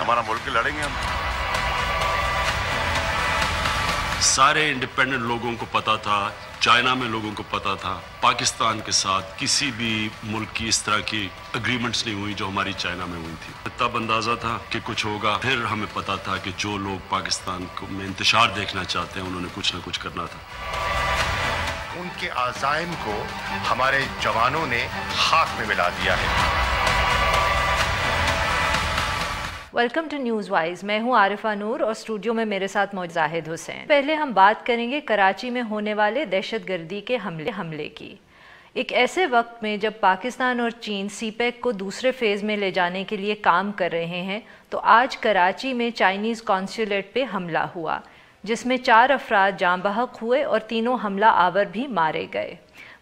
ہمارا ملک لڑیں گے ہم. سارے انڈیپینڈنٹ لوگوں کو پتا تھا، چائنا میں لوگوں کو پتا تھا، پاکستان کے ساتھ کسی بھی ملک کی اس طرح کی اگریمنٹس نہیں ہوئی جو ہماری چائنا میں ہوئی تھی. تب اندازہ تھا کہ کچھ ہوگا. پھر ہمیں پتا تھا کہ جو لوگ پاکستان میں انتشار دیکھنا چاہتے ہیں انہوں نے کچھ نہ کچھ کرنا تھا. ان کے عزائم کو ہمارے جوانوں نے خاک میں ملا دیا ہے. Welcome to news wise. میں ہوں عارفہ نور اور اسٹوڈیو میں میرے ساتھ موجود زاہد حسین. پہلے ہم بات کریں گے کراچی میں ہونے والے دہشت گردی کے حملے کی. ایک ایسے وقت میں جب پاکستان اور چین سی پیک کو دوسرے فیز میں لے جانے کے لیے کام کر رہے ہیں، تو آج کراچی میں چائنیز قونصلیٹ پہ حملہ ہوا جس میں 4 افراد جاں بحق ہوئے اور تینوں حملہ آور بھی مارے گئے.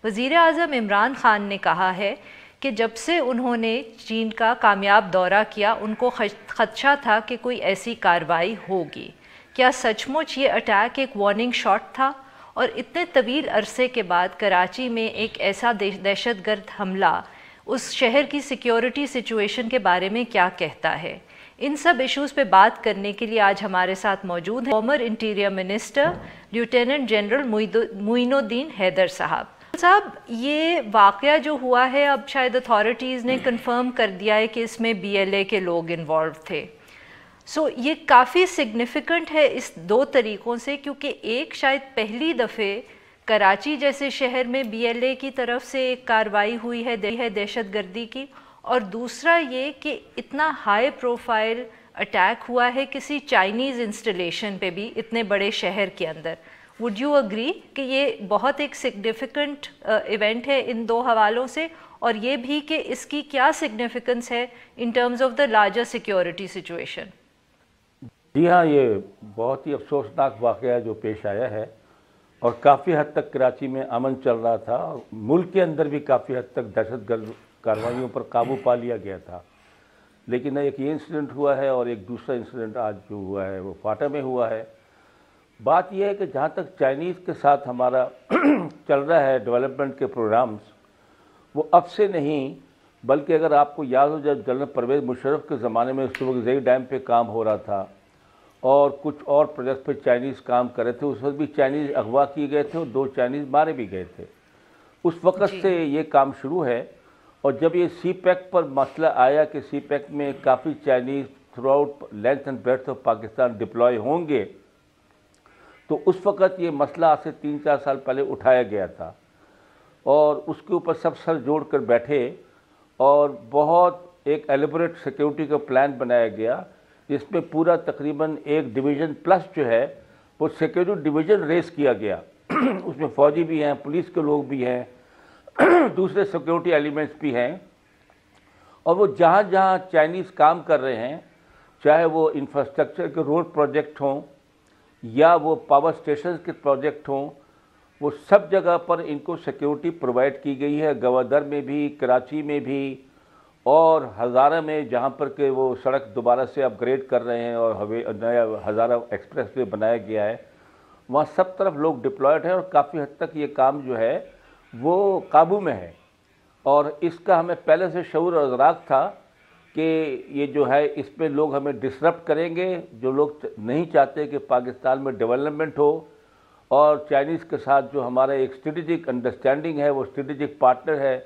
وزیر اعظم عمران خان نے کہا ہے کہ جب سے انہوں نے چین کا کامیاب دورہ کیا ان کو خدشہ تھا کہ کوئی ایسی کارروائی ہوگی. کیا سچ مچ یہ اٹیک ایک وارننگ شاٹ تھا؟ اور اتنے طویل عرصے کے بعد کراچی میں ایک ایسا دہشت گرد حملہ اس شہر کی سیکیورٹی سچویشن کے بارے میں کیا کہتا ہے؟ ان سب ایشوز پہ بات کرنے کے لیے آج ہمارے ساتھ موجود ہیں former interior minister lieutenant general Moin Uddin Haider صاحب. یہ واقعہ جو ہوا ہے اب شاید اتھارٹیز نے کنفرم کر دیا ہے کہ اس میں BLA کے لوگ انوالو تھے. سو یہ کافی سگنیفیکنٹ ہے اس 2 طریقوں سے، کیونکہ ایک شاید پہلی دفعہ کراچی جیسے شہر میں BLA کی طرف سے ایک کارروائی ہوئی ہے دہشت گردی کی، اور دوسرا یہ کہ اتنا ہائی پروفائل اٹیک ہوا ہے کسی چائنیز انسٹالیشن پہ بھی اتنے بڑے شہر کے اندر. وڈ یو اگری کہ یہ بہت ایک سگنیفیکنٹ ایونٹ ہے ان 2 حوالوں سے، اور یہ بھی کہ اس کی کیا سگنیفیکنس ہے in terms of the larger security situation? جی ہاں، یہ بہت ہی افسوسناک واقعہ جو پیش آیا ہے، اور کافی حد تک کراچی میں امن چل رہا تھا اور ملک کے اندر بھی کافی حد تک دہشت گرد کارروائیوں پر قابو پا لیا گیا تھا. لیکن ایک یہ انسیڈنٹ ہوا ہے اور ایک دوسرا انسیڈنٹ آج جو ہوا ہے وہ فاٹا میں ہوا ہے. بات یہ ہے کہ جہاں تک چائنیز کے ساتھ ہمارا چل رہا ہے ڈیولپمنٹ کے پروگرامز، وہ اب سے نہیں بلکہ اگر آپ کو یاد ہو جب جنرل پرویز مشرف کے زمانے میں اس وقت زئی ڈیم پہ کام ہو رہا تھا اور کچھ اور پروجیکٹ پہ چائنیز کام کر رہے تھے، اس وقت بھی چائنیز اغوا کیے گئے تھے اور 2 چائنیز مارے بھی گئے تھے. اس وقت سے یہ کام شروع ہے. اور جب یہ سی پیک پر مسئلہ آیا کہ سی پیک میں کافی Chinese throughout length and breadth of Pakistan deployed ہوں گے، تو اس وقت یہ مسئلہ آج سے 3-4 سال پہلے اٹھایا گیا تھا اور اس کے اوپر سب سر جوڑ کر بیٹھے اور بہت ایک ایلیبوریٹ سیکیورٹی کا پلان بنایا گیا جس میں پورا تقریباً 1 ڈویژن پلس جو ہے وہ سیکیورٹی ڈویژن ریس کیا گیا. اس میں فوجی بھی ہیں، پولیس کے لوگ بھی ہیں، دوسرے سیکیورٹی ایلیمنٹس بھی ہیں، اور وہ جہاں جہاں چائنیز کام کر رہے ہیں، چاہے وہ انفراسٹرکچر کے روڈ پروجیکٹ ہوں یا وہ پاور اسٹیشنز کے پروجیکٹ ہوں، وہ سب جگہ پر ان کو سیکیورٹی پرووائڈ کی گئی ہے. گوادر میں بھی، کراچی میں بھی، اور ہزارہ میں جہاں پر کہ وہ سڑک دوبارہ سے اپ گریڈ کر رہے ہیں اور نیا ہزارہ ایکسپریس وے بنایا گیا ہے، وہاں سب طرف لوگ ڈپلائڈ ہیں اور کافی حد تک یہ کام جو ہے وہ قابو میں ہے. اور اس کا ہمیں پہلے سے شعور اور ادراک تھا کہ یہ جو ہے اس پہ لوگ ہمیں ڈسرپٹ کریں گے، جو لوگ نہیں چاہتے کہ پاکستان میں ڈیولپمنٹ ہو. اور چائنیز کے ساتھ جو ہمارا ایک اسٹریٹجک انڈرسٹینڈنگ ہے، وہ اسٹریٹجک پارٹنر ہے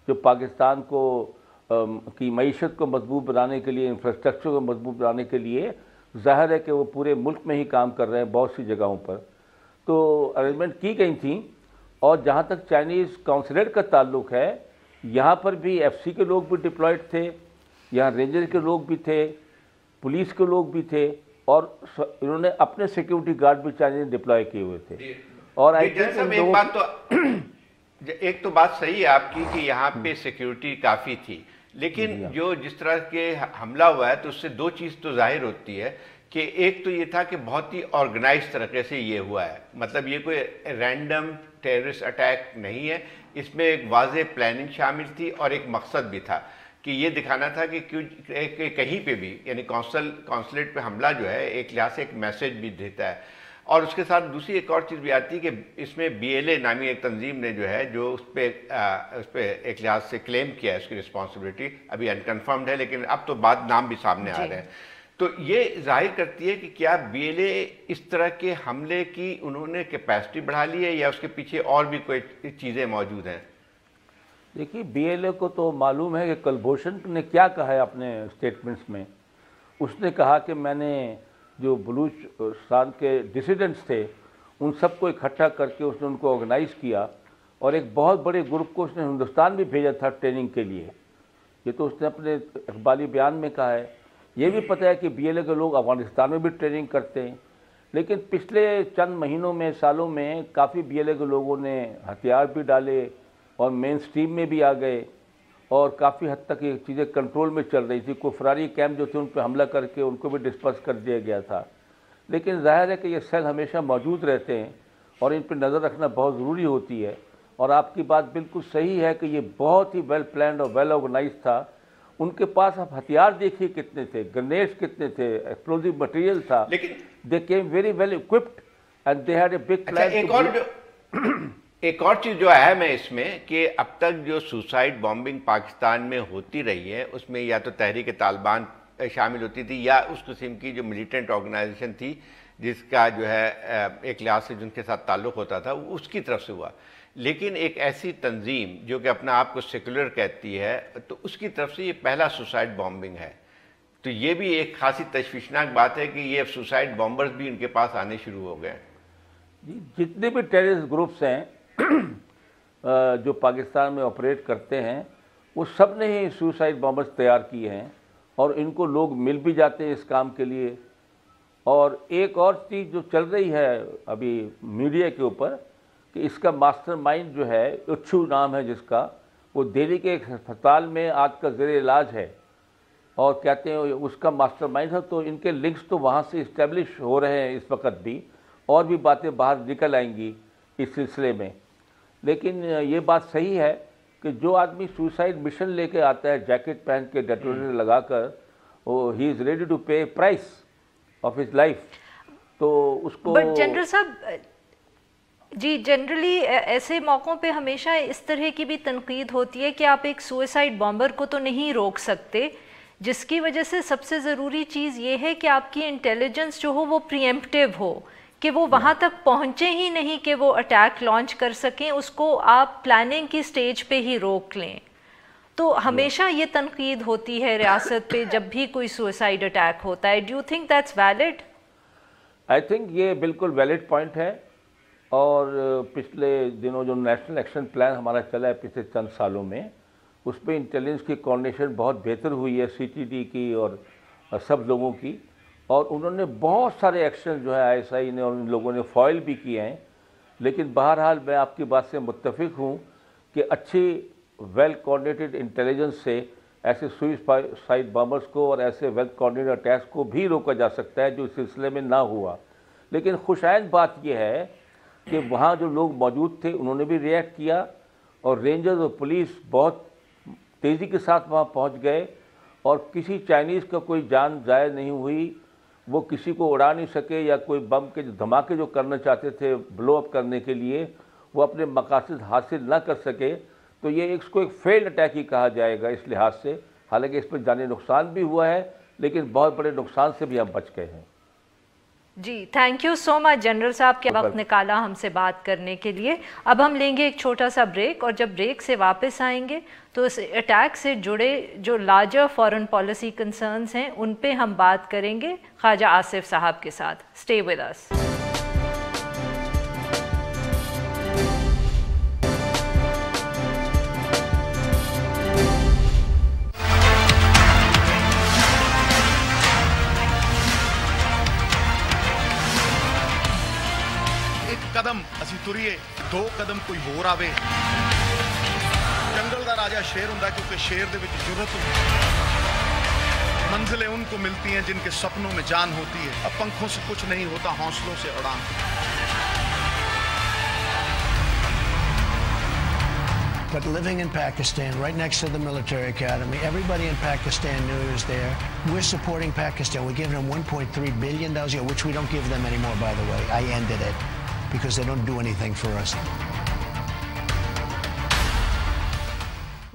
جو پاکستان کو کی معیشت کو مضبوط بنانے کے لیے، انفراسٹرکچر کو مضبوط بنانے کے لیے، ظاہر ہے کہ وہ پورے ملک میں ہی کام کر رہے ہیں بہت سی جگہوں پر. تو ارینجمنٹ کی گئی تھیں. اور جہاں تک چائنیز کونسلیٹ کا تعلق ہے، یہاں پر بھی FC کے لوگ بھی ڈپلائڈ تھے، یہاں رینجر کے لوگ بھی تھے، پولیس کے لوگ بھی تھے، اور انہوں نے اپنے سیکیورٹی گارڈ بھی چائنیز ڈپلوائے کیے ہوئے تھے. اور ایک تو بات صحیح ہے آپ کی کہ یہاں پہ سیکیورٹی کافی تھی، لیکن جو جس طرح کے حملہ ہوا ہے تو اس سے 2 چیز تو ظاہر ہوتی ہے کہ ایک تو یہ تھا کہ بہت ہی آرگنائز طریقے سے یہ ہوا ہے. مطلب یہ کوئی رینڈم ٹیررسٹ اٹیک نہیں ہے، اس میں ایک واضح پلاننگ شامل تھی اور ایک مقصد بھی تھا کہ یہ دکھانا تھا کہ کہیں پہ بھی، یعنی کونسلیٹ پہ حملہ جو ہے ایک لحاظ سے ایک میسج بھی دیتا ہے. اور اس کے ساتھ دوسری ایک اور چیز بھی آتی ہے کہ اس میں BLA نامی ایک تنظیم نے جو ہے جو اس پہ ایک لحاظ سے کلیم کیا ہے اس کی رسپانسبلٹی، ابھی انکنفرمڈ ہے لیکن اب تو بعد نام بھی سامنے آ رہے ہیں. تو یہ ظاہر کرتی ہے کہ کیا BLA اس طرح کے حملے کی انہوں نے کیپیسٹی بڑھا لی ہے یا اس کے پیچھے اور بھی کوئی چیزیں موجود ہیں؟ دیکھیے BLA کو تو معلوم ہے کہ کلبھوشن نے کیا کہا ہے اپنے اسٹیٹمنٹس میں. اس نے کہا کہ میں نے جو بلوچستان کے ڈیسیڈنٹس تھے ان سب کو اکٹھا کر کے اس نے ان کو آرگنائز کیا اور ایک بہت بڑے گروپ کو اس نے ہندوستان بھی بھیجا تھا ٹریننگ کے لیے. یہ تو اس نے اپنے اخباری بیان میں کہا ہے. یہ بھی پتہ ہے کہ BLA کے لوگ افغانستان میں بھی ٹریننگ کرتے ہیں، لیکن پچھلے چند مہینوں میں سالوں میں کافی BLA کے لوگوں نے ہتھیار بھی ڈالے اور مین سٹریم میں بھی آ گئے اور کافی حد تک یہ چیزیں کنٹرول میں چل رہی تھی. کوئی فراری کیمپ جو تھے ان پہ حملہ کر کے ان کو بھی ڈسپرس کر دیا گیا تھا. لیکن ظاہر ہے کہ یہ سیل ہمیشہ موجود رہتے ہیں اور ان پہ نظر رکھنا بہت ضروری ہوتی ہے. اور آپ کی بات بالکل صحیح ہے کہ یہ بہت ہی ویل پلانڈ اور ویل آرگنائز تھا. ان کے پاس اب ہتھیار دیکھیے کتنے تھے، گرینیڈز کتنے تھے، ایکسپلوزیو مٹیریل تھا. They came very well equipped and they had a big plan. ایک اور چیز جو اہم ہے اس میں کہ اب تک جو سوسائڈ بامبنگ پاکستان میں ہوتی رہی ہے اس میں یا تو تحریک طالبان شامل ہوتی تھی یا اس قسم کی جو ملیٹنٹ آرگنائزیشن تھی جس کا جو ہے ایک لحاظ سے جن کے ساتھ تعلق ہوتا تھا وہ اس کی طرف سے ہوا. لیکن ایک ایسی تنظیم جو کہ اپنا آپ کو سیکولر کہتی ہے تو اس کی طرف سے یہ پہلا سوسائڈ بامبنگ ہے. تو یہ بھی ایک خاصی تشویشناک بات ہے کہ یہ سوسائڈ بامبرز بھی ان کے پاس آنے شروع ہو گئے. جی جتنے بھی ٹیررسٹ گروپس ہیں جو پاکستان میں آپریٹ کرتے ہیں وہ سب نے ہی سوسائڈ بامبرز تیار کیے ہیں اور ان کو لوگ مل بھی جاتے ہیں اس کام کے لیے. اور ایک اور چیز جو چل رہی ہے ابھی میڈیا کے اوپر کہ اس کا ماسٹر مائنڈ جو ہے اچھو نام ہے جس کا، وہ دہلی کے ایک ہسپتال میں آج کا زیر علاج ہے اور کہتے ہیں اس کا ماسٹر مائنڈ ہے. تو ان کے لنکس تو وہاں سے اسٹیبلش ہو رہے ہیں اس وقت بھی اور بھی باتیں باہر نکل آئیں گی اس سلسلے میں. لیکن یہ بات صحیح ہے کہ جو آدمی سوسائڈ مشن لے کے آتا ہے جیکٹ پہن کے ڈیٹونیٹر لگا کر، وہ he is ready to pay price of his life. تو اس کو بٹ جنرل صاحب جی جنرلی ایسے موقعوں پہ ہمیشہ اس طرح کی بھی تنقید ہوتی ہے کہ آپ ایک سوئسائڈ بامبر کو تو نہیں روک سکتے، جس کی وجہ سے سب سے ضروری چیز یہ ہے کہ آپ کی انٹیلیجنس جو ہو وہ پریمپٹیو ہو کہ وہ وہاں تک پہنچے ہی نہیں کہ وہ اٹیک لانچ کر سکیں، اس کو آپ پلاننگ کی سٹیج پہ ہی روک لیں. تو ہمیشہ یہ تنقید ہوتی ہے ریاست پہ جب بھی کوئی سوئسائڈ اٹیک ہوتا ہے. Do you think that's valid? I think یہ بالکل ویلڈ پوائنٹ ہے. اور پچھلے دنوں جو نیشنل ایکشن پلان ہمارا چلا ہے پچھلے چند سالوں میں، اس پہ انٹیلیجنس کی کوآرڈینیشن بہت بہتر ہوئی ہے CTD کی اور سب لوگوں کی. اور انہوں نے بہت سارے ایکشن جو ہے ISI نے اور ان لوگوں نے فائل بھی کیے ہیں. لیکن بہرحال میں آپ کی بات سے متفق ہوں کہ اچھی ویل کوآرڈینیٹڈ انٹیلیجنس سے ایسے سوئسائڈ بامبرز کو اور ایسے ویل کوآرڈینیٹڈ اٹیکس کو بھی روکا جا سکتا ہے جو اس سلسلے میں نہ ہوا. لیکن خوشائند بات یہ ہے کہ وہاں جو لوگ موجود تھے انہوں نے بھی ریئیکٹ کیا اور رینجرز اور پولیس بہت تیزی کے ساتھ وہاں پہنچ گئے اور کسی چائنیز کا کوئی جان ضائع نہیں ہوئی. وہ کسی کو اڑا نہیں سکے یا کوئی بم کے دھماکے جو کرنا چاہتے تھے بلو اپ کرنے کے لیے وہ اپنے مقاصد حاصل نہ کر سکے. تو یہ اس کو ایک فیلڈ اٹیک ہی کہا جائے گا اس لحاظ سے. حالانکہ اس پہ جانی نقصان بھی ہوا ہے لیکن بہت بڑے نقصان سے بھی ہم بچ گئے ہیں. جی thank you so much general صاحب کے وقت نکالا ہم سے بات کرنے کے لیے. اب ہم لیں گے ایک چھوٹا سا بریک اور جب بریک سے واپس آئیں گے تو اس اٹیک سے جڑے جو لارجر فارن پالیسی کنسرنز ہیں ان پہ ہم بات کریں گے خواجہ آصف صاحب کے ساتھ. Stay with us. قدم اسی تریے دو قدم کوئی ہور آوے. جنگل دا راجہ شیر ہوندا کیونکہ شیر دے وچ جرأت ہوندی. منزلیں ان کو ملتی ہیں جن کے سپنوں میں جان ہوتی ہے. اب پنکھوں سے کچھ نہیں ہوتا حوصلوں سے اڑان. But living in Pakistan, right next to the military academy, everybody in Pakistan knew he was there. We're supporting Pakistan. We're giving them $1.3 billion a year, which we don't give them anymore, by the way. I ended it because they don't do anything for us.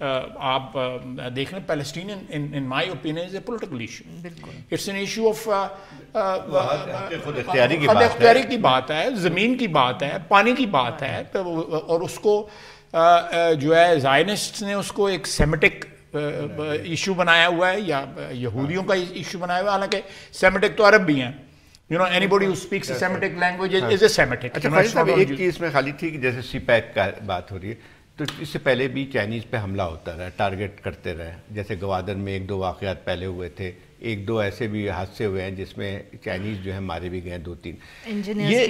آپ دیکھ لیں Palestine in my opinion is a political issue. It's an issue of خود اختیاری کی بات ہے, زمین کی بات ہے, پانی کی بات ہے, اور اس کو جو ہے زائنسٹ نے اس کو ایک سیمیٹک ایشو بنایا ہوا ہے یا یہودیوں کا ایشو بنایا ہوا ہے, حالانکہ سیمیٹک تو عرب بھی ہیں. You know, anybody who speaks a Semitic language is a Semitic. اچھا خالد صاحب, ایک چیز میں خالی تھی کہ جیسے سی پیک کا بات ہو رہی ہے, تو اس سے پہلے بھی چائنیز پہ حملہ ہوتا رہا, ٹارگٹ کرتے رہے. جیسے گوادر میں 1-2 واقعات پہلے ہوئے تھے, 1-2 ایسے بھی حادثے ہوئے ہیں جس میں چائنیز جو ہے مارے بھی گئے 2-3 انجینئر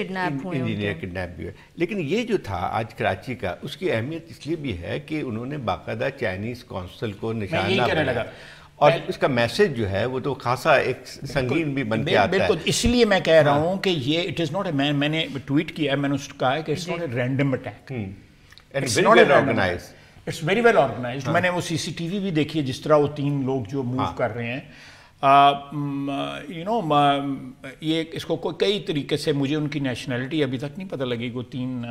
کڈنیپ بھی ہوئے. لیکن یہ جو تھا آج کراچی کا, اس کی اہمیت اس لیے بھی ہے کہ انہوں نے باقاعدہ چائنیز قونصل کو نشانہ بنایا, اور اس کا میسج جو ہے وہ تو خاصا ایک سنگین بھی بن کے آتا ہے. بالکل, اس لیے میں کہہ رہا ہوں کہ یہ اٹ از ناٹ اے, میں نے ٹویٹ کیا ہے, میں نے اس کو کہا ہے کہ it's not a random attack, it's very well organised. میں نے وہ سی سی ٹی وی بھی دیکھی ہے, جس طرح وہ 3 لوگ جو موو کر رہے ہیں, یو نو, یہ اس کو کئی طریقے سے, مجھے ان کی نیشنلٹی ابھی تک نہیں پتہ لگی, وہ 3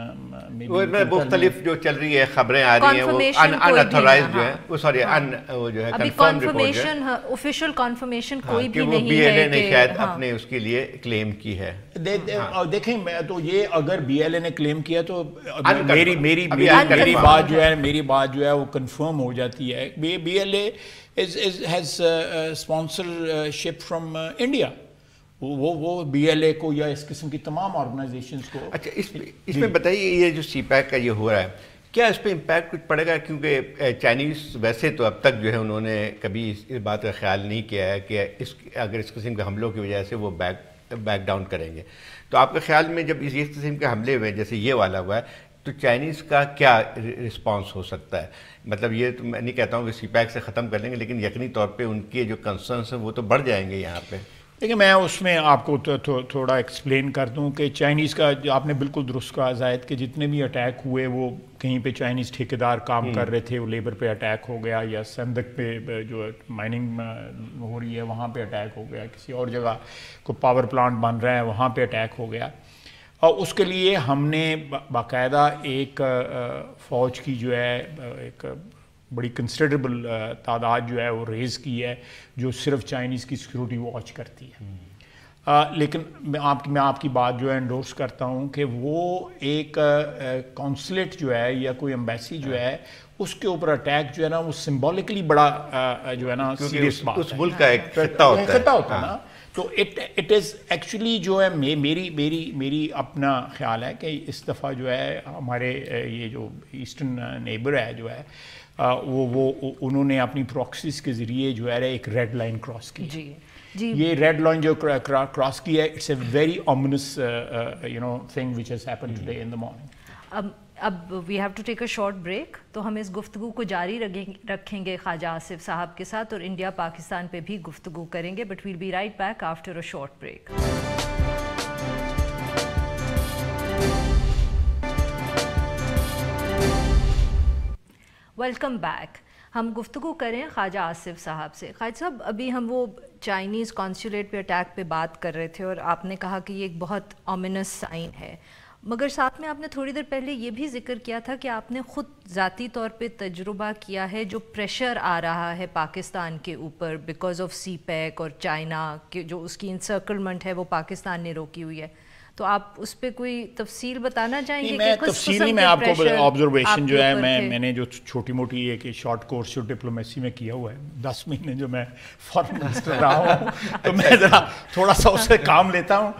مختلف جو چل رہی ہے خبریں آ رہی ہیں, وہ اناتھورائزڈ جو ہے, وہ سوری وہ جو ہے کنفرم رپورٹ ہے, آفیشیل کنفرمیشن کوئی بھی نہیں ہے کہ وہ بی ایل اے نے شاید اپنے اس کے لیے کلیم کی ہے. دیکھیں, تو یہ اگر بی ایل اے نے کلیم کیا تو میری بات جو ہے وہ کنفرم ہو جاتی ہے. B L A has sponsorship from India. وہ بی ایل اے کو یا اس قسم کی تمام آرگنائزیشنز کو. اچھا, اس میں بتائیے, یہ جو سی پیک کا یہ ہو رہا ہے, کیا اس پہ امپیکٹ کچھ پڑے گا؟ کیونکہ چائنیز ویسے تو اب تک جو ہے انہوں نے کبھی اس بات کا خیال نہیں کیا ہے کہ اگر اس قسم کے حملوں کی وجہ سے وہ بیک ڈاؤن کریں گے. تو آپ کے خیال میں جب اس قسم کے حملے ہوئے جیسے یہ والا ہوا ہے, تو چائنیز کا کیا رسپانس ہو سکتا ہے؟ مطلب یہ تو میں نہیں کہتا ہوں کہ سی پیک سے ختم کر لیں گے, لیکن یقینی طور پہ ان کے جو کنسرنس ہیں وہ تو بڑھ جائیں گے یہاں پہ. دیکھیں, میں اس میں آپ کو تھوڑا ایکسپلین کر دوں کہ چائنیز کا آپ نے بالکل درست کہا زاہد, کہ جتنے بھی اٹیک ہوئے وہ کہیں پہ چائنیز ٹھیکیدار کام کر رہے تھے, وہ لیبر پہ اٹیک ہو گیا, یا سندک پہ جو مائننگ ہو رہی ہے وہاں پہ اٹیک ہو گیا, کسی اور جگہ کو پاور پلانٹ بن رہا ہے وہاں پہ اٹیک ہو گیا. اور اس کے لیے ہم نے باقاعدہ ایک فوج کی جو ہے ایک بڑی کنسیڈریبل تعداد جو ہے وہ ریز کی ہے, جو صرف چائنیز کی سیکیورٹی واچ کرتی ہے. لیکن میں آپ کی بات جو ہے انڈورس کرتا ہوں کہ وہ ایک کونسلیٹ جو ہے یا کوئی ایمبیسی جو ہے, اس کے اوپر اٹیک جو ہے نا, وہ سمبولکلی بڑا جو ہے نا سیریس بات ہے. اس ملک کا ایک خطہ ہوتا ہے نا, تو اٹ از ایکچولی جو ہے میری اپنا خیال ہے کہ اس دفعہ جو ہے ہمارے یہ جو ایسٹرن نیبر ہے جو ہے, وہ انہوں نے اپنی پراکسیز کے ذریعے جو ہے ایک ریڈ لائن کراس کی. جی یہ ریڈ لائن جو کراس کی ہے, it's a very ominous you know thing which has happened today in the morning. اب we have to take a short break, تو ہم اس گفتگو کو جاری رکھیں گے خواجہ آصف صاحب کے ساتھ, اور انڈیا پاکستان پہ بھی گفتگو کریں گے, but we'll be right back after a short break. Welcome back. ہم گفتگو کریں خواجہ آصف صاحب سے. خواجہ صاحب, ابھی ہم وہ چائنیز کانسولیٹ پہ اٹیک پہ بات کر رہے تھے, اور آپ نے کہا کہ یہ ایک بہت اومینس سائن ہے, مگر ساتھ میں آپ نے تھوڑی دیر پہلے یہ بھی ذکر کیا تھا کہ آپ نے خود ذاتی طور پہ تجربہ کیا ہے جو پریشر آ رہا ہے پاکستان کے اوپر بیکاز آف سی پیک اور چائنا کے جو اس کی انسرکلمنٹ ہے وہ پاکستان نے روکی ہوئی ہے. تو آپ اس پہ کوئی تفصیل بتانا چاہیں گے؟ میں تفصیلی میں آپ کو آبزرویشن جو ہے, میں نے جو چھوٹی موٹی ایک شارٹ کورس جو ڈپلومیسی میں کیا ہوا ہے, 10 مہینے جو میں فارن منسٹر رہا ہوں, تو میں ذرا تھوڑا سا اس سے کام لیتا ہوں.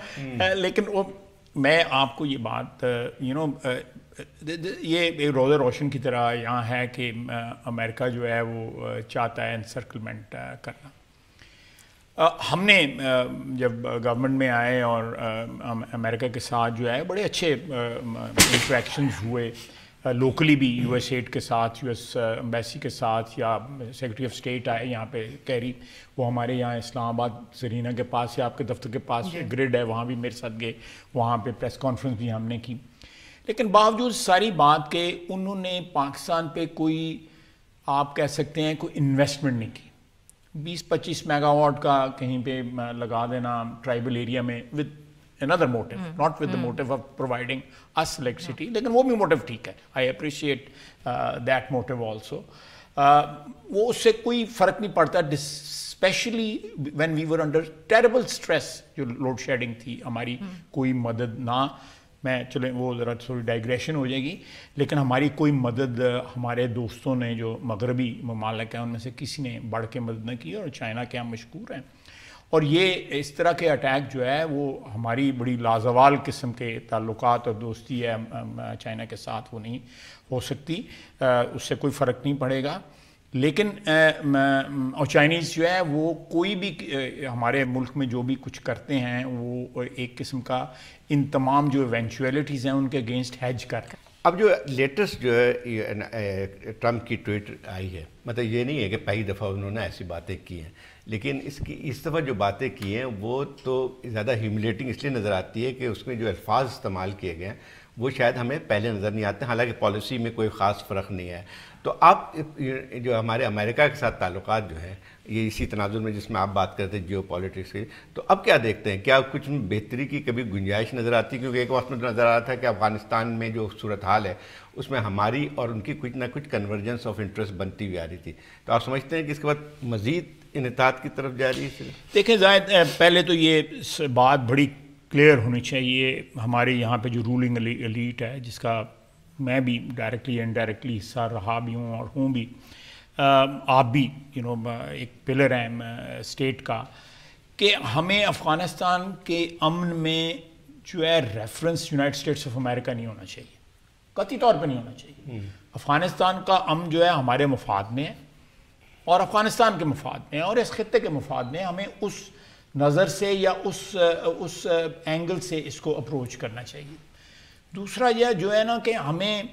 لیکن وہ میں آپ کو یہ بات یو نو, یہ روز روشن کی طرح یہاں ہے کہ امریکہ جو ہے وہ چاہتا ہے انسرکلمنٹ کرنا. ہم نے جب گورنمنٹ میں آئے اور امریکہ کے ساتھ جو ہے بڑے اچھے انٹریکشنز ہوئے, لوکلی بھی یو ایس ایڈ کے ساتھ, یو ایس ایمبیسی کے ساتھ, یا سیکرٹری آف اسٹیٹ آئے یہاں پہ کیری, وہ ہمارے یہاں اسلام آباد زرینہ کے پاس یا آپ کے دفتر کے پاس گرڈ ہے, وہاں بھی میرے ساتھ گئے, وہاں پہ پریس کانفرنس بھی ہم نے کی. لیکن باوجود ساری بات کے انہوں نے پاکستان پہ کوئی, آپ کہہ سکتے ہیں, کوئی انویسٹمنٹ نہیں کی. 20-25 میگا واٹ کا کہیں پہ لگا دینا ٹرائبل ایریا میں with another motive, not with the motive of providing us electricity, لیکن وہ بھی موٹیو ٹھیک ہے, I appreciate that motive also. وہ اس سے کوئی فرق نہیں پڑتا، especially when we were under terrible stress. جو لوڈ شیڈنگ تھی ہماری کوئی مدد نہ، میں چلیں وہ ذرا تھوڑی ڈائگریشن ہو جائے گی، لیکن ہماری کوئی مدد ہمارے دوستوں نے جو مغربی ممالک ہیں ان میں سے کسی نے بڑھ کے مدد نہ کی، اور چائنا کے ہم مشکور ہیں. اور یہ اس طرح کے اٹیک جو ہے وہ ہماری بڑی لازوال قسم کے تعلقات اور دوستی ہے چائنا کے ساتھ، وہ نہیں ہو سکتی، اس سے کوئی فرق نہیں پڑے گا. لیکن اور چائنیز جو ہے وہ کوئی بھی ہمارے ملک میں جو بھی کچھ کرتے ہیں وہ ایک قسم کا ان تمام جو ایونچویلٹیز ہیں ان کے اگینسٹ ہیج کرتے ہیں. اب جو لیٹسٹ جو ہے ٹرمپ کی ٹویٹ آئی ہے، مطلب یہ نہیں ہے کہ پہلی دفعہ انہوں نے ایسی باتیں کی ہیں، لیکن اس دفعہ جو باتیں کی ہیں وہ تو زیادہ ہیوملیٹنگ اس لیے نظر آتی ہے کہ اس میں جو الفاظ استعمال کیے گئے ہیں وہ شاید ہمیں پہلے نظر نہیں آتے، حالانکہ پالیسی میں کوئی خاص فرق نہیں ہے. تو آپ جو ہمارے امریکہ کے ساتھ تعلقات جو ہیں یہ اسی تناظر میں جس میں آپ بات کرتے ہیں جیو پالیٹکس کی، تو اب کیا دیکھتے ہیں؟ کیا کچھ بہتری کی کبھی گنجائش نظر آتی ہے؟ کیونکہ ایک وقت میں نظر آ رہا تھا کہ افغانستان میں جو صورتحال ہے اس میں ہماری اور ان کی کچھ نہ کچھ کنورجنس آف انٹرسٹ بنتی ہوئی آ رہی تھی. تو آپ سمجھتے ہیں کہ اس کے بعد مزید انحطاط کی طرف جا رہی ہے؟ دیکھیں زاہد، پہلے تو یہ بات بڑی کلیئر ہونی چاہیے، ہمارے یہاں پہ جو رولنگ ایلیٹ ہے جس کا میں بھی ڈائریکٹلی انڈائریکٹلی حصہ رہا بھی ہوں اور ہوں بھی، آپ بھی ایک پلر ہیں اسٹیٹ کا، کہ ہمیں افغانستان کے امن میں جو ہے reference United States of America نہیں ہونا چاہیے، قطعی طور پہ نہیں ہونا چاہیے. افغانستان کا امن جو ہے ہمارے مفاد میں ہے اور افغانستان کے مفاد میں ہے، اور اس خطے کے مفاد میں ہمیں اس نظر سے یا اس اینگل سے اس کو اپروچ کرنا چاہیے. دوسرا یہ جو ہے نا کہ ہمیں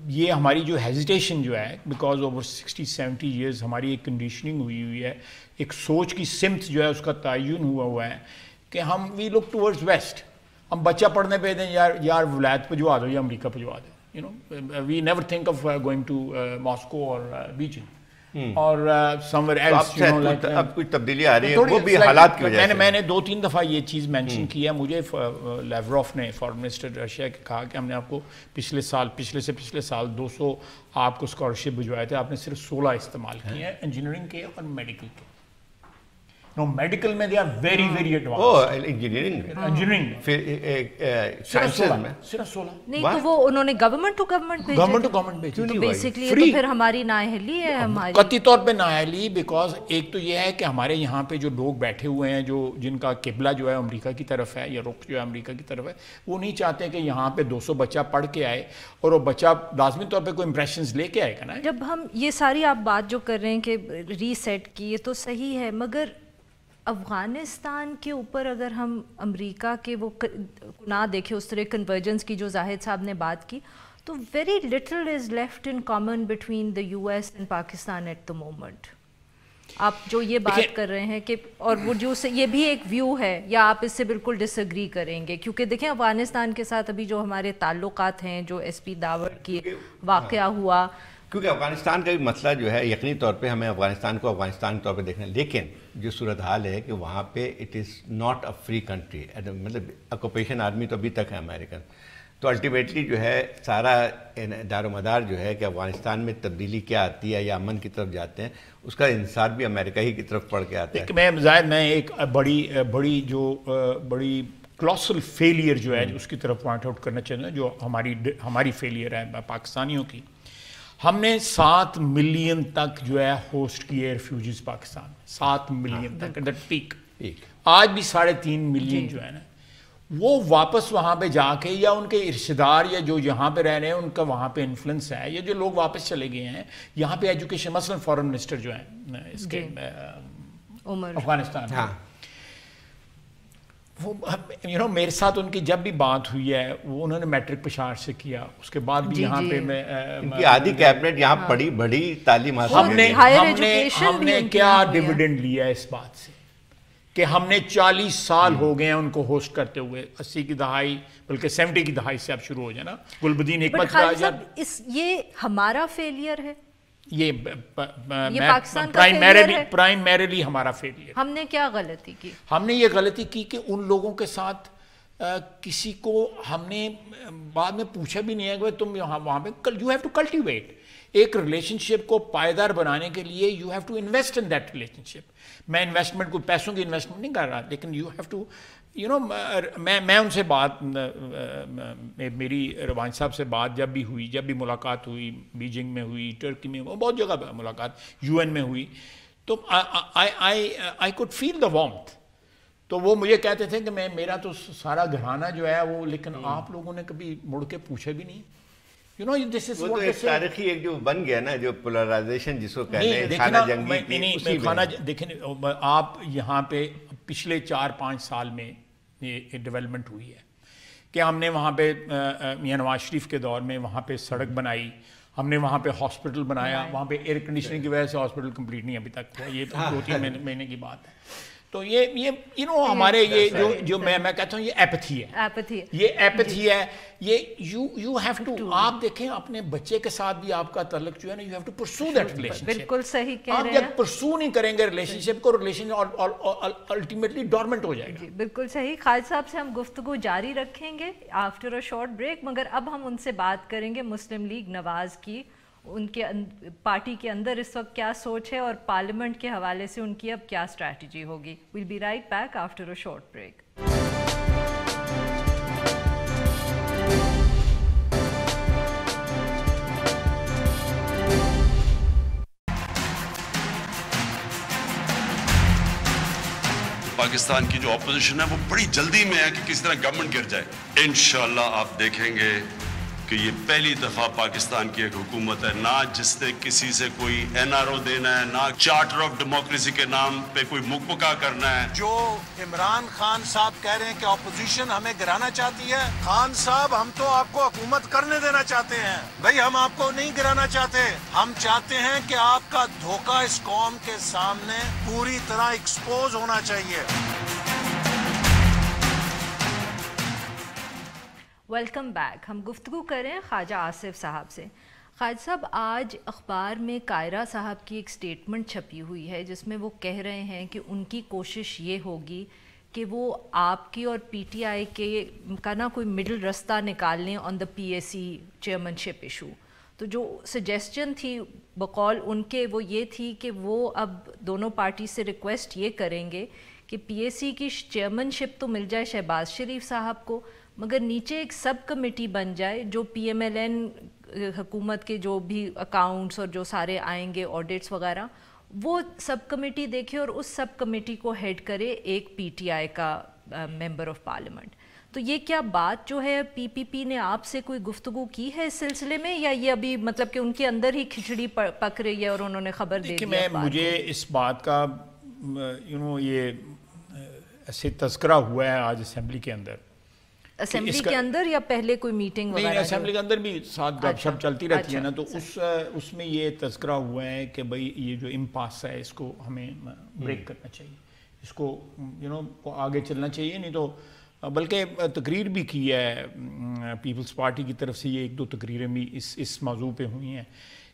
یہ ہماری جو ہیزیٹیشن جو ہے بیکاز اوور 60-70 ایئرز ہماری ایک کنڈیشننگ ہوئی ہے، ایک سوچ کی سمت جو ہے اس کا تعین ہوا ہے کہ ہم وی لک ٹورڈز ویسٹ. ہم بچہ پڑھنے پہ دیں یار ولایت پجوا دو یا امریکہ پجوا دو، we never think of going to Moscow اور بیجنگ اور somewhere else. اب کچھ تبدیلی آ رہی ہے وہ بھی حالات کی وجہ سے. میں نے 2-3 دفعہ یہ چیز مینشن کی ہے. مجھے لیوروف نے فارن منسٹر رشیا کے کہا کہ ہم نے آپ کو پچھلے سال 200 آپ کو اسکالرشپ بھجوائے تھے، آپ نے صرف 16 استعمال کیے ہیں انجینئرنگ کے اور میڈیکل کے. میڈیکل میں they are very very advanced. Engineering sciences میں صرف 16 نہیں، تو وہ انہوں نے گورنمنٹ ٹو گورنمنٹ بھیجا، تو بیسیکلی تو پھر ہماری نااہلی ہے، ہماری قطعی طور پہ نااہلی. بیکاز ایک تو یہ ہے کہ ہمارے یہاں پہ جو لوگ بیٹھے ہوئے ہیں جن کا قبلہ جو ہے امریکہ کی طرف ہے یا رخ جو ہے امریکہ کی طرف ہے، وہ نہیں چاہتے کہ یہاں پہ 200 بچہ پڑھ کے آئے اور وہ بچہ لازمی طور پہ کوئی امپریشنز لے کے آئے گا نا. جب ہم یہ ساری آپ بات جو کر رہے ہیں کہ ری سیٹ کی، یہ تو صحیح ہے، مگر افغانستان کے اوپر اگر ہم امریکہ کے وہ نہ دیکھیں اس طرح کنورجنس کی جو زاہد صاحب نے بات کی، تو very little is left in common between the U S and Pakistan at the moment. آپ جو یہ بات کر رہے ہیں کہ اور وہ جو یہ بھی ایک ویو ہے، یا آپ اس سے بالکل ڈس ایگری کریں گے؟ کیونکہ دیکھیں افغانستان کے ساتھ ابھی جو ہمارے تعلقات ہیں، جو ایس پی داوڑ کی واقعہ ہوا، کیونکہ افغانستان کا بھی مسئلہ جو ہے یقینی طور پہ ہمیں افغانستان کو افغانستان کے طور پہ دیکھنا ہے، لیکن جو صورتحال ہے کہ وہاں پہ it is not a free country, مطلب آکوپیشن آرمی تو ابھی تک ہے امریکن. تو الٹیمیٹلی جو ہے سارا دار و مدار جو ہے کہ افغانستان میں تبدیلی کیا آتی ہے یا امن کی طرف جاتے ہیں، اس کا انحصار بھی امریکہ ہی کی طرف پڑ کے آتا ہے. میں ایک بڑی کلوسل فیلئر جو ہے اس کی طرف پوائنٹ آؤٹ کرنا چاہتا ہوں، جو ہماری فیلئر ہے پاکستانیوں کی. ہم نے 7 ملین تک جو ہے ہوسٹ کیے ریفیوجیز پاکستان میں، 7 ملین تک ایٹ پیک. آج بھی 3.5 ملین جو ہے نا وہ واپس وہاں پہ جا کے، یا ان کے رشتہ دار یا جو یہاں پہ رہ رہے ہیں ان کا وہاں پہ انفلوئنس ہے، یا جو لوگ واپس چلے گئے ہیں یہاں پہ ایجوکیشن، مثلا فارن منسٹر جو ہیں اس کے افغانستان، وہ میرے ساتھ ان کی جب بھی بات ہوئی ہے وہ انہوں نے میٹرک پشاور سے کیا، اس کے بعد بھی یہاں پہ میں ان کی آدھی کیبنٹ یہاں پڑھی بڑی تعلیم حاصل. ہم نے کیا ڈیویڈنڈ لیا اس بات سے کہ ہم نے 40 سال ہو گئے ہیں ان کو ہوسٹ کرتے ہوئے، 80 کی دہائی بلکہ 70 کی دہائی سے اب شروع ہو جائے نا. گلبدین حکمت کا یہ ہمارا فیلئر ہے، یہ پاکستان کا فیلئر ہے، پرائمریلی ہمارا فیلئر. ہم نے کیا غلطی کی؟ ہم نے یہ غلطی کی کہ ان لوگوں کے ساتھ کسی کو ہم نے بعد میں پوچھا بھی نہیں ہے کہ تم وہاں پہ یو ہیو ٹو کلٹیویٹ ایک ریلیشن شپ کو پائیدار بنانے کے لیے you have to invest in that relationship. میں انویسٹمنٹ کو پیسوں کی انویسٹمنٹ نہیں کر رہا, لیکن یو ہیو ٹو میں ان سے بات, میری روحانی صاحب سے بات جب بھی ملاقات ہوئی, بیجنگ میں ہوئی, ٹرکی میں, بہت جگہ ملاقات, UN میں ہوئی, تو I could feel the warmth. تو وہ مجھے کہتے تھے کہ میرا تو سارا گھرانہ جو ہے وہ, لیکن آپ لوگوں نے کبھی مڑ کے پوچھا بھی نہیں. وہ تو ایک تاریخی ایک جو بن گیا نا, جو پولرائزیشن جس کو کہتے ہیں خانہ جنگی. دیکھیں آپ یہاں پہ پچھلے 4-5 سال میں یہ ڈیولپمنٹ ہوئی ہے کہ ہم نے وہاں پہ میاں نواز شریف کے دور میں وہاں پہ سڑک بنائی, ہم نے وہاں پہ ہاسپٹل بنایا, وہاں پہ ایئر کنڈیشننگ کی وجہ سے ہاسپٹل کمپلیٹ نہیں ابھی تک ہوا, یہ تو 2-3 مہینے کی بات ہے. تو یہ ہمارے یہ جو میں کہتا ہوں یہ ایپتھی ہے, یہ ایپتھی ہے, یہ یو ہیو ٹو. آپ دیکھیں اپنے بچے کے ساتھ بھی آپ کا تعلق جو ہے نا, you have to pursue that relationship. بالکل صحیح کہہ رہے ہیں. آپ جب پرسو نہیں کریں گے ریلیشن شپ کو, ریلیشن الٹیمیٹلی ڈورمنٹ ہو جائے گا. بالکل صحیح. خالد صاحب سے ہم گفتگو جاری رکھیں گے آفٹر اے شارٹ بریک, مگر اب ہم ان سے بات کریں گے مسلم لیگ نواز کی, ان کے پارٹی کے اندر اس وقت کیا سوچ ہے اور پارلیمنٹ کے حوالے سے ان کی اب کیا اسٹریٹجی ہوگی. We'll be right back after a short break. Pakistan کی جو اپوزیشن ہے وہ بڑی جلدی میں ہے کہ کسی طرح گورنمنٹ گر جائے. انشاءاللہ آپ دیکھیں گے کہ یہ پہلی دفعہ پاکستان کی ایک حکومت ہے نہ جس نے کسی سے کوئی NRO دینا ہے, نہ چارٹر آف ڈیموکریسی کے نام پہ کوئی مکمکا کرنا ہے. جو عمران خان صاحب کہہ رہے ہیں کہ اپوزیشن ہمیں گرانا چاہتی ہے, خان صاحب ہم تو آپ کو حکومت کرنے دینا چاہتے ہیں. بھائی ہم آپ کو نہیں گرانا چاہتے, ہم چاہتے ہیں کہ آپ کا دھوکہ اس قوم کے سامنے پوری طرح ایکسپوز ہونا چاہیے. Welcome back. ہم گفتگو کریں خواجہ آصف صاحب سے. خواجہ صاحب, آج اخبار میں کائرہ صاحب کی ایک سٹیٹمنٹ چھپی ہوئی ہے جس میں وہ کہہ رہے ہیں کہ ان کی کوشش یہ ہوگی کہ وہ آپ کی اور PTI کے کا نا کوئی مڈل رستہ نکال لیں آن دا PAC چیئرمین شپ ایشو. تو جو سجیسچن تھی بقول ان کے وہ یہ تھی کہ وہ اب دونوں پارٹی سے ریکویسٹ یہ کریں گے کہ PAC کی چیئرمین شپ تو مل جائے شہباز شریف صاحب کو, مگر نیچے ایک سب کمیٹی بن جائے جو PMLN حکومت کے جو بھی اکاؤنٹس اور جو سارے آئیں گے آڈٹس وغیرہ, وہ سب کمیٹی دیکھے اور اس سب کمیٹی کو ہیڈ کرے ایک PTI کا ممبر آف پارلیمنٹ. تو یہ کیا بات جو ہے PPP نے آپ سے کوئی گفتگو کی ہے اس سلسلے میں, یا یہ ابھی مطلب کہ ان کے اندر ہی کھچڑی پک رہی ہے اور انہوں نے خبر دے دی؟ مجھے اس بات کا یہ ایسے تذکرہ ہوا ہے آج اسمبلی کے اندر. اسمبلی کے اندر یا پہلے کوئی میٹنگ وغیرہ؟ نہیں, اسمبلی کے اندر بھی ساتھ گپ شپ چلتی رہتی ہے نا, تو اس میں یہ تذکرہ ہوا ہے کہ بھائی یہ جو امپاس ہے اس کو ہمیں بریک کرنا چاہیے, اس کو آگے چلنا چاہیے. نہیں تو بلکہ تقریر بھی کی ہے پیپلز پارٹی کی طرف سے, یہ 1-2 تقریریں بھی اس موضوع پہ ہوئی ہیں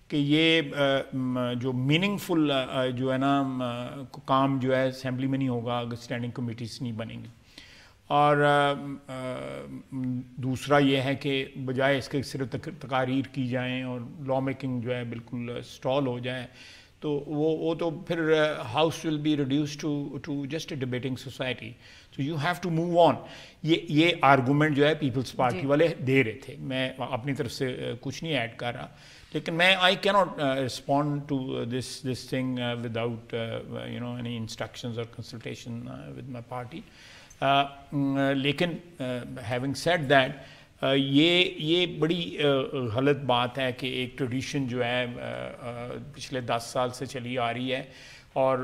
کہ یہ جو میننگ فل جو ہے نا کام جو ہے اسمبلی میں نہیں ہوگا اگر اسٹینڈنگ کمیٹیز نہیں بنیں گی. اور دوسرا یہ ہے کہ بجائے اس کے صرف تقاریر کی جائیں اور لا میکنگ جو ہے بالکل سٹال ہو جائے, تو وہ تو پھر house will be reduced to just a debating society. تو you have to move on. یہ آرگومنٹ جو ہے پیپلز پارٹی والے دے رہے تھے, میں اپنی طرف سے کچھ نہیں ایڈ کر رہا, لیکن میں آئی کی not respond to this thing without any instructions اور کنسلٹیشن ود مائی پارٹی. لیکن ہیونگ سیڈ دیٹ یہ بڑی غلط بات ہے کہ ایک ٹریڈیشن جو ہے پچھلے 10 سال سے چلی آ رہی ہے, اور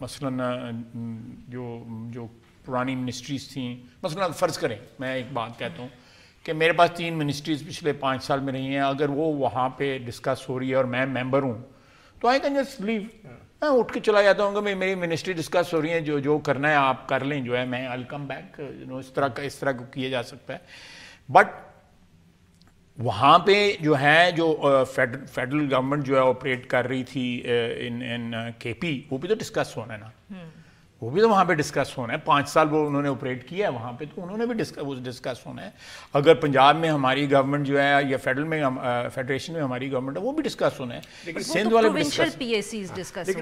مثلاً جو پرانی منسٹریز تھیں, مثلاً فرض کریں میں ایک بات کہتا ہوں کہ میرے پاس 3 منسٹریز پچھلے 5 سال میں رہی ہیں, اگر وہ وہاں پہ ڈسکس ہو رہی ہے اور میں ممبر ہوں تو آئی کین جسٹ لیو, میں اٹھ کے چلا جاتا ہوں کہ میری منسٹری ڈسکس ہو رہی ہے, جو کرنا ہے آپ کر لیں, جو ہے میں آئی ول کم بیک. اس طرح کو کیا جا سکتا ہے. بٹ وہاں پہ جو ہے جو فیڈرل گورنمنٹ جو ہے آپریٹ کر رہی تھی ان KP, وہ بھی تو ڈسکس ہونا ہے نا, وہ بھی تو وہاں پہ ڈسکس ہونا ہے. 5 سال وہ انہوں نے آپریٹ کیا ہے وہاں پہ, تو انہوں نے بھی ڈسکس ہونا ہے. اگر پنجاب میں ہماری گورنمنٹ جو ہے یا فیڈرل میں فیڈریشن میں ہماری گورنمنٹ ہے وہ بھی ڈسکس ہونا ہے. لیکن سندھ والے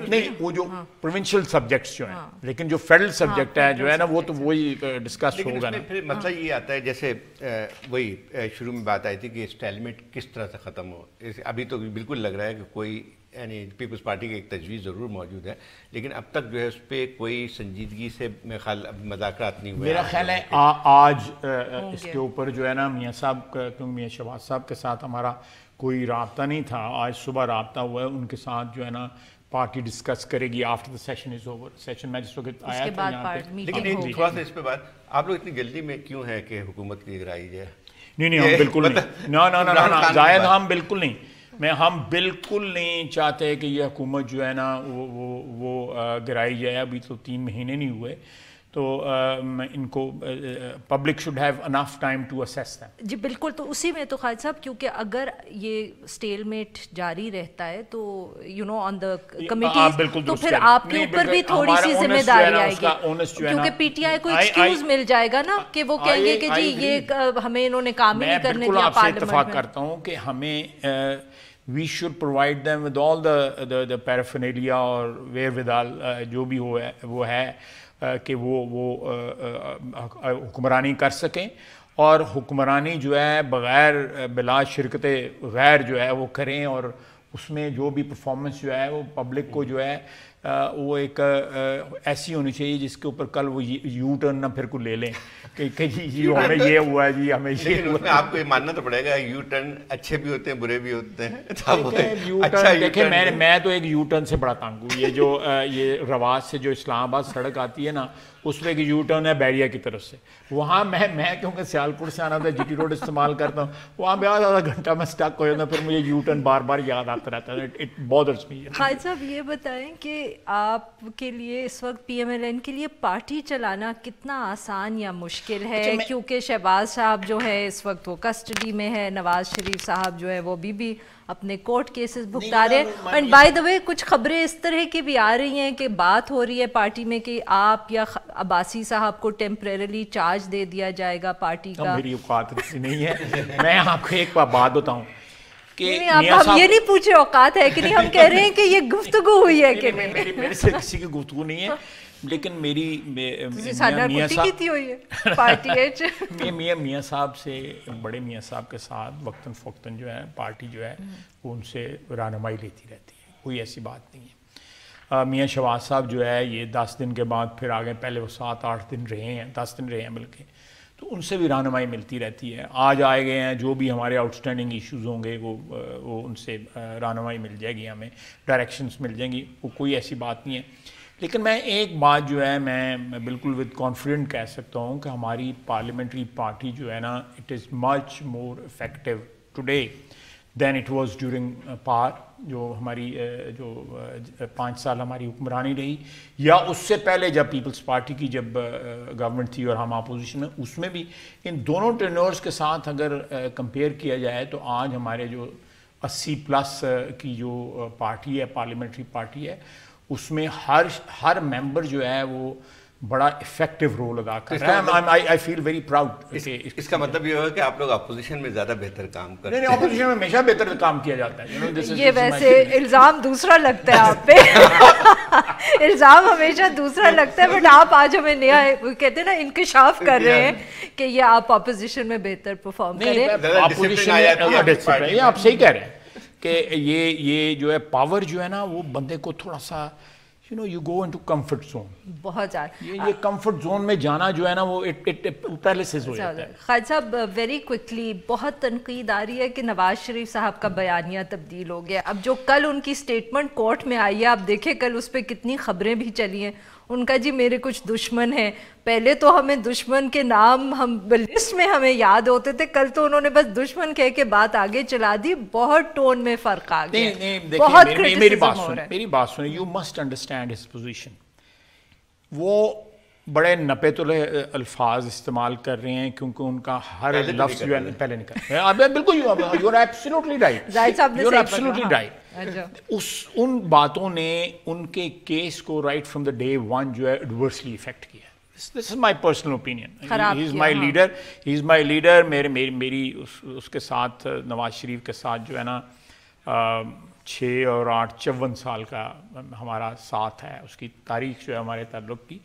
نہیں, وہ جو پروونشل سبجیکٹس جو ہیں, لیکن جو فیڈرل سبجیکٹ ہے جو ہے نا وہ تو وہی ڈسکس ہوگا نا. پھر مسئلہ یہ آتا ہے جیسے وہی شروع میں بات آئی تھی کہ اسٹیلمیٹ کس طرح سے ختم ہو. ابھی تو بالکل لگ رہا ہے کہ کوئی یعنی پیپلز پارٹی کی ایک تجویز ضرور موجود ہے, لیکن اب تک جو ہے اس پہ کوئی سنجیدگی سے میرا خیال مذاکرات نہیں ہوئے. میرا خیال ہے آج اس کے اوپر جو ہے نا میاں صاحب میاں شہباز صاحب کے ساتھ ہمارا کوئی رابطہ نہیں تھا. آج صبح رابطہ ہوا ہے ان کے ساتھ جو ہے نا, پارٹی ڈسکس کرے گی after the session is over. Session میں جس وقت آیا تھا یہاں پہ, لیکن تھوڑا سا اس پہ بات, آپ لوگ اتنی جلدی میں کیوں ہے کہ حکومت کی اگرائی جائے؟ نہیں ہم بالکل نہیں, نہ زاہد ہم بالکل نہیں, ہم بالکل نہیں چاہتے کہ یہ حکومت جو ہے نا وہ گرائی جائے. ابھی تو 3 مہینے نہیں ہوئے, تو ان کو public should have enough time to assess them. جی بالکل, تو اسی میں تو خالد صاحب, کیونکہ اگر یہ اسٹیل میٹ جاری رہتا ہے تو آن دا کمیٹیز تو پھر آپ کے اوپر بھی تھوڑی سی ذمہ داری آئے گی, کیونکہ پی ٹی آئی کو ایکسکیوز مل جائے گا نا کہ وہ کہیں گے کہ جی یہ ہمیں انہوں نے کام ہی نہیں کرنے دیا. میں بالکل آپ سے اتفاق کرتا ہوں کہ ہمیں we should provide them with all the paraphernalia اور wherewithal جو بھی وہ ہے کہ وہ حکمرانی کر سکیں, اور حکمرانی جو ہے بغیر بلا شرکت غیر جو ہے وہ کریں, اور اس میں جو بھی پرفارمنس جو ہے وہ پبلک کو جو ہے وہ ایک ایسی ہونی چاہیے جس کے اوپر کل وہ یو ٹرن نہ پھر کو لے لیں کہ جی ہمیں یہ ہوا ہے, جی ہمیں یہ ہوا ہے. آپ کو یہ ماننا تو پڑے گا یو ٹرن اچھے بھی ہوتے ہیں برے بھی ہوتے ہیں. دیکھیں میں تو ایک یو ٹرن سے بڑا تنگ ہوں. یہ رواز سے جو اسلام آباد سڑک آتی ہے نا, اس میں ایک یو ٹرن ہے بیریا کی طرف سے. وہاں میں کیونکہ سیالپور سے آنا تھا, جی ٹی روڈ استعمال کرتا ہوں, وہاں پہ آدھا گھنٹہ میں اسٹک ہو جاتا ہوں, پھر مجھے یو ٹرن بار بار یاد آتا رہتا ہے. اٹ بادرز می. خالد صاحب یہ بتائیں کہ آپ کے لیے اس وقت پی ایم ایل این کے لیے پارٹی چلانا کتنا آسان یا مشکل ہے, کیونکہ شہباز صاحب جو ہے اس وقت وہ کسٹڈی میں ہے, نواز شریف صاحب جو ہے وہ بھی اپنے کورٹ کیسز بھگتا رہے ہیں, اینڈ بائی دا وے کچھ خبریں اس طرح کی بھی آ رہی ہیں کہ بات ہو رہی ہے پارٹی میں کہ آپ یا عباسی صاحب کو ٹیمپریرلی چارج دے دیا جائے گا پارٹی کا. میری اوقات ایسی نہیں ہے. میں آپ کو ایک بات بتاؤں کہ ہم یہ نہیں پوچھے اوقات ہے کہ نہیں, ہم کہہ رہے ہیں کہ یہ گفتگو ہوئی ہے کہ نہیں. میرے سے کسی کی گفتگو نہیں ہے, لیکن میری میاں صاحب سے, بڑے میاں صاحب کے ساتھ وقتاً فوقتاً جو ہے پارٹی جو ہے وہ ان سے رہنمائی لیتی رہتی ہے, کوئی ایسی بات نہیں ہے. میاں شہباز صاحب جو ہے یہ 10 دن کے بعد پھر آگے, پہلے وہ 7-8 دن رہے ہیں, 10 دن رہے ہیں بلکہ, تو ان سے بھی رہنمائی ملتی رہتی ہے. آج آئے گئے ہیں, جو بھی ہمارے آؤٹ اسٹینڈنگ ایشوز ہوں گے وہ ان سے رہنمائی مل جائے گی, ہمیں ڈائریکشنز مل جائیں گی, وہ کوئی ایسی بات نہیں ہے. لیکن میں ایک بات جو ہے میں بالکل ود کانفیڈنٹ کہہ سکتا ہوں کہ ہماری پارلیمنٹری پارٹی جو ہے نا, it is much more effective today than it was during پار, جو ہماری جو 5 سال ہماری حکمرانی رہی, یا اس سے پہلے جب پیپلز پارٹی کی جب گورنمنٹ تھی اور ہم اپوزیشن میں, اس میں بھی ان دونوں ٹینورز کے ساتھ اگر کمپیئر کیا جائے تو آج ہمارے جو 80+ کی جو پارٹی ہے, پارلیمنٹری پارٹی ہے, اس میں ہر ممبر جو ہے وہ بڑا افیکٹو رول ادا کر رہا ہے. آئی فیل ویری پراؤڈ. اس کا مطلب یہ ہوگا کہ آپ لوگ اپوزیشن میں زیادہ بہتر کام کرتے ہیں. نہیں, اپوزیشن میں ہمیشہ بہتر کام کیا جاتا ہے. یہ ویسے الزام دوسرا لگتا ہے آپ پہ, الزام ہمیشہ دوسرا لگتا ہے, بٹ آپ آج ہمیں نیا کہتے ہیں نا انکشاف کر رہے ہیں کہ یہ آپ اپوزیشن میں بہتر پرفارم کریں. آپ صحیح کہہ رہے ہیں کہ یہ جو ہے پاور جو ہے نا وہ بندے کو تھوڑا سا you go into comfort zone. بہت زیادہ یہ کمفرٹ زون میں جانا جو ہے نا وہ پہلے سے ہو جاتا ہے. خالد صاحب ویری کوئکلی بہت تنقید آ رہی ہے کہ نواز شریف صاحب کا بیانیہ تبدیل ہو گیا. اب جو کل ان کی سٹیٹمنٹ کورٹ میں آئی ہے, آپ دیکھیں کل اس پہ کتنی خبریں بھی چلی ہیں. ان کا جی میرے کچھ دشمن ہیں, پہلے تو ہمیں دشمن کے نام ہم لسٹ میں ہمیں یاد ہوتے تھے, کل تو انہوں نے بس دشمن کہہ کے بات آگے چلا دی. بہت ٹون میں فرق آ گیا. میری بات سنیں, you must understand his position. وہ بڑے نپے تلے الفاظ استعمال کر رہے ہیں کیونکہ ان کا ہر لفظ جو ہے پہلے نہیں کرتے ہیں. بالکل you are absolutely right, you are absolutely right. ان باتوں نے ان کے کیس کو right from the day one جو ہے ایڈورسلی افیکٹ کیا. This is my personal opinion. He is my leader. He is my leader. میری اس کے ساتھ نواز شریف کے ساتھ جو ہے نا 6 اور 8 54 سال کا ہمارا ساتھ ہے. اس کی تاریخ جو ہے ہمارے تعلق کی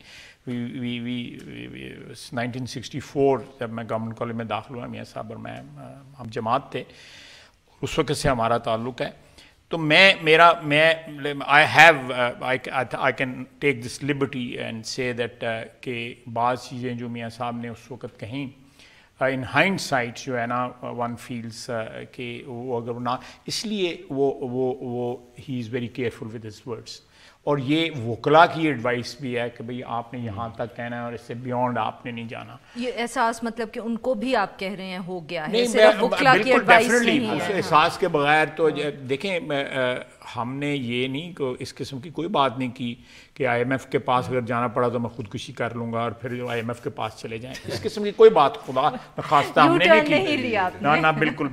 1964 جب میں گورنمنٹ کالج میں داخل ہوا, میاں صاحب اور میں ہم جماعت تھے, اس وقت سے ہمارا تعلق ہے. تو I can take this liberty and say that کہ بعض چیزیں جو میاں صاحب نے اس وقت کہیں ان ہائنڈ سائٹ جو ہے نا ون فیلس کہ وہ اگر نہ, اس لیے وہ he is very careful with his words. اور یہ وکلا کی ایڈوائس بھی ہے کہ بھئی آپ نے یہاں تک کہنا ہے اور اس سے بیونڈ آپ نے نہیں جانا. یہ احساس مطلب کہ ان کو بھی آپ کہہ رہے ہیں ہو گیا ہے, صرف وکلا کی ایڈوائس نہیں ہے. اس احساس کے بغیر تو دیکھیں ہم نے یہ نہیں کہ اس قسم کی کوئی بات نہیں کی کہ آئی ایم ایف کے پاس اگر جانا پڑا تو میں خودکشی کر لوں گا اور پھر آئی ایم ایف کے پاس چلے جائیں. اس قسم کی کوئی بات خدا خواستہ ہم نے نہیں کی. نہ بالکل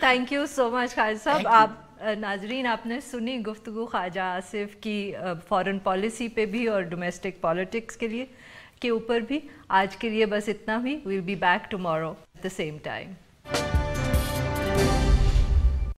تھینک یو سو مچ خالد صاحب. آپ ناظرین آپ نے سنی گفتگو خواجہ آصف کی فارن پالیسی پہ بھی اور ڈومیسٹک پالیٹکس کے اوپر بھی. آج کے لیے بس اتنا ہی. We'll be back tomorrow at the same time.